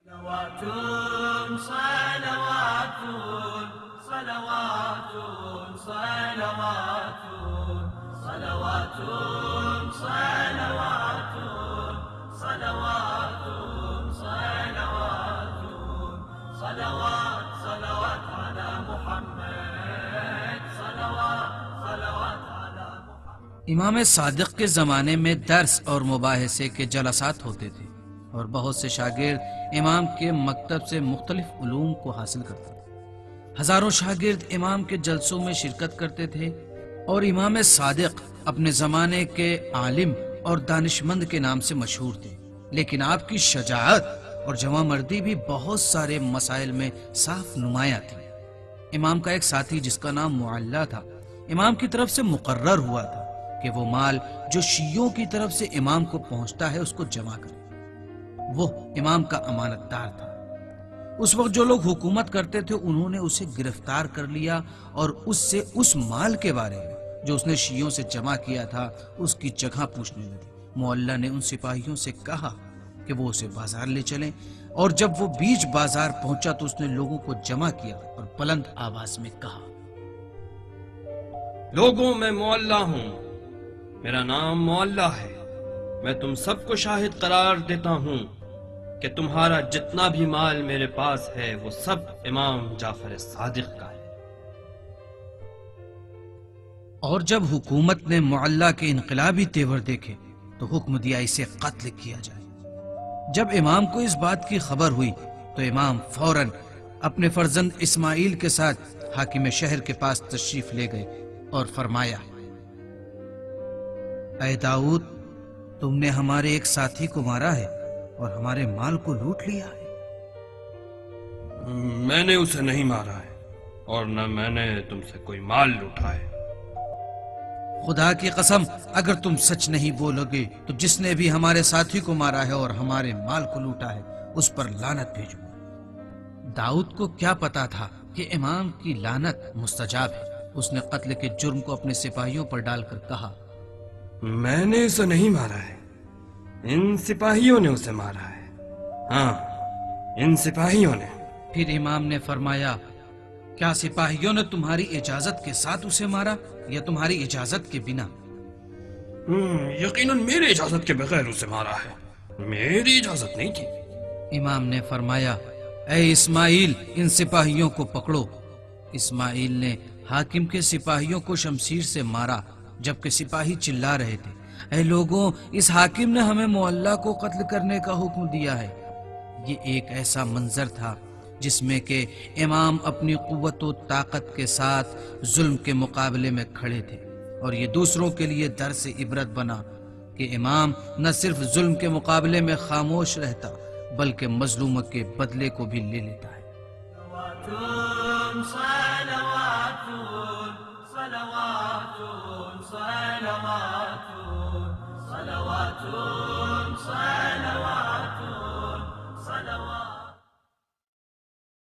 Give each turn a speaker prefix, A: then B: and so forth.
A: صلوات صلوات صلوات صلوات صلوات صلوات صلوات صلوات صلوات صلوات على محمد صلوات صلوات على محمد۔
B: امام صادق کے زمانے میں درس اور مباحثے کے جلسات ہوتے تھے اور بہت سے شاگرد امام کے مکتب سے مختلف علوم کو حاصل کرتے تھے۔ ہزاروں شاگرد امام کے جلسوں میں شرکت کرتے تھے اور امام صادق اپنے زمانے کے عالم اور دانشمند کے نام سے مشہور تھے، لیکن آپ کی شجاعت اور جوان مردی بھی بہت سارے مسائل میں صاف نمایاں تھی۔ امام کا ایک ساتھی جس کا نام معلّہ تھا، امام کی طرف سے مقرر ہوا تھا کہ وہ مال جو شیعوں کی طرف سے امام کو پہنچتا ہے اس کو جمع کرے۔ وہ امام کا امانت دار تھا۔ اس وقت جو لوگ حکومت کرتے تھے انہوں نے اسے گرفتار کر لیا اور اس سے اس مال کے بارے میں جو اس نے شیعوں سے جمع کیا تھا اس کی جگہ پوچھنے لگے۔ معلّہ نے ان سپاہیوں سے کہا کہ وہ اسے بازار لے چلیں، اور جب وہ بیچ بازار پہنچا تو اس نے لوگوں کو جمع کیا اور بلند آواز میں کہا،
C: لوگوں میں معلّہ ہوں، میرا نام معلّہ ہے، میں تم سب کو شاہد قرار دیتا ہوں کہ تمہارا جتنا بھی مال میرے پاس ہے وہ سب امام جعفر صادق کا ہے۔
B: اور جب حکومت نے معلّہ کے انقلابی تیور دیکھے تو حکم دیا اسے قتل کیا جائے۔ جب امام کو اس بات کی خبر ہوئی تو امام فوراً اپنے فرزند اسماعیل کے ساتھ حاکم شہر کے پاس تشریف لے گئے اور فرمایا، اے داؤد، تم نے ہمارے ایک ساتھی کو مارا ہے اور ہمارے مال کو لوٹ لیا ہے۔
C: میں نے اسے نہیں مارا ہے اور نہ میں نے تم سے کوئی مال لوٹا ہے۔
B: خدا کی قسم اگر تم سچ نہیں بولو گے تو جس نے بھی ہمارے ساتھی کو مارا ہے اور ہمارے مال کو لوٹا ہے اس پر لعنت بھیجو۔ داؤد کو کیا پتا تھا کہ امام کی لعنت مستجاب ہے۔ اس نے قتل کے جرم کو اپنے سپاہیوں پر ڈال کر کہا،
C: میں نے اسے نہیں مارا ہے، ان سپاہیوں نے اسے مارا ہے، ہاں ان سپاہیوں نے۔
B: پھر امام نے فرمایا، کیا سپاہیوں نے تمہاری اجازت کے ساتھ اسے مارا یا تمہاری اجازت کے بنا؟
C: یقیناً میری اجازت کے بغیر اسے مارا ہے، میری اجازت نہیں تھی۔
B: امام نے فرمایا، اے اسماعیل، ان سپاہیوں کو پکڑو۔ اسماعیل نے حاکم کے سپاہیوں کو شمشیر سے مارا جبکہ سپاہی چلا رہے تھے، اے لوگوں، اس حاکم نے ہمیں معلّہ کو قتل کرنے کا حکم دیا ہے۔ یہ ایک ایسا منظر تھا جس میں کہ امام اپنی قوت و طاقت کے ساتھ ظلم کے مقابلے میں کھڑے تھے، اور یہ دوسروں کے لیے درس عبرت بنا کہ امام نہ صرف ظلم کے مقابلے میں خاموش رہتا بلکہ مظلوموں کے بدلے کو بھی لے لیتا ہے۔
A: صلوات صلوات صلوات صلوات صلوات